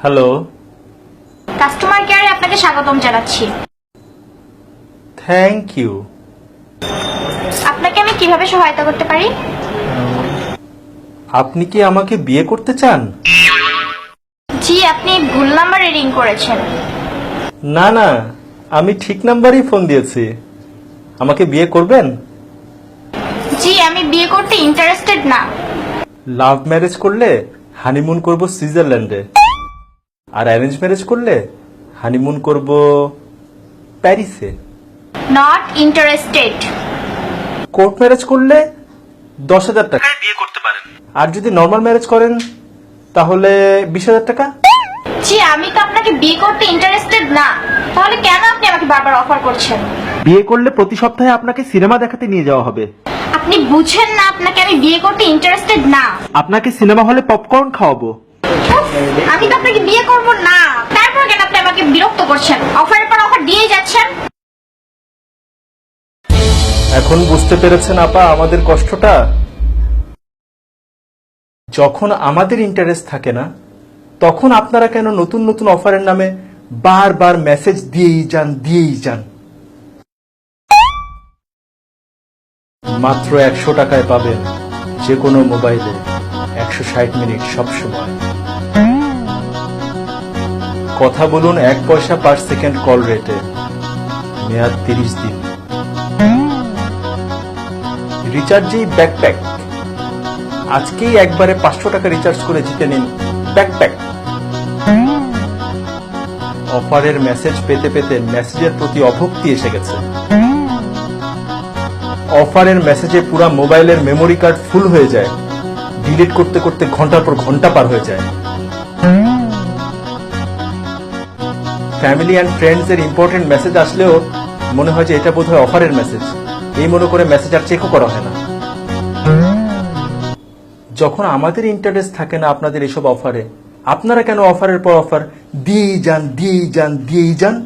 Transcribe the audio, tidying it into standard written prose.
Hello. Customer কেয়ারে আপনাকে স্বাগতম জানাচ্ছি। Thank you. আপনাকে আমি কিভাবে সহায়তা করতে পারি? আপনি কি আমাকে বিয়ে করতে চান? জি, আপনি ভুল নাম্বারে রিং করেছেন। না না, আমি ঠিক নাম্বারই ফোন দিয়েছি। আমাকে বিয়ে করবেন? জি, আমি বিয়ে করতে ইন্টারেস্টেড না। লাভ ম্যারেজ করলে হানিমুন করব সুইজারল্যান্ডে, আর অ্যারেঞ্জ ম্যারেজ করলে হানিমুন করব প্যারিসে। Not interested. কোর্ট ম্যারেজ করলে 10,000 টাকায় বিয়ে করতে পারেন, আর যদি নর্মাল ম্যারেজ করেন তাহলে 20,000 টাকা। জি, আমি তো আপনাকে বিয়ে করতে ইন্টারেস্টেড না, তাহলে কেন আপনি আমাকে বারবার অফার করছেন? বিয়ে করলে প্রতি সপ্তাহে আপনাকে সিনেমা দেখাতে নিয়ে যাওয়া হবে। আপনি বুঝেন না আপনাকে আমি বিয়ে করতে ইন্টারেস্টেড না। আপনাকে সিনেমা হলে পপকর্ন খাওয়াবো। উফ, আমি তো আপনাকে বিয়ে করব না, তারপর কেন আপনি আমাকে বিরক্ত করছেন? অফারের পর অফার দিয়ে যাচ্ছেন। এখন বুঝতে পেরেছেন আপা আমাদের কষ্টটা? যখন আমাদের ইন্টারেস্ট থাকে না, তখন আপনারা কেন নতুন নতুন অফারের নামে বারবার মেসেজ দিয়েই যান। মাত্র 100 টাকায় পাবেন যে কোনো মোবাইলে 160 মিনিট সব সময়। কথা বলুন 1 পয়সা পার সেকেন্ড কল রেটে, মেয়াদ 30 দিন। রিচার্জেই ব্যাকপ্যাক। আজকেই একবারে 500 টাকা রিচার্জ করে জিতে নিন ব্যাকপ্যাক। অফারের মেসেজ পেতে পেতে মেসেজের প্রতি অভক্তি এসে গেছে। অফারের মেসেজে পুরা মোবাইলের মেমোরি কার্ড ফুল হয়ে যায়, ডিলিট করতে করতে ঘন্টার পর ঘন্টা পার হয়ে যায়। ফ্যামিলি অ্যান্ড ফ্রেন্ডস এর ইম্পর্টেন্ট মেসেজ আসলেও মনে হয় যে এটা বোধহয় অফারের মেসেজ, এই মনে করে মেসেজ আর চেকও করা হয় না। যখন আমাদের ইন্টারেস্ট থাকে না আপনাদের এসব অফারে, আপনারা কেন অফারের পর অফার দিয়েই যান?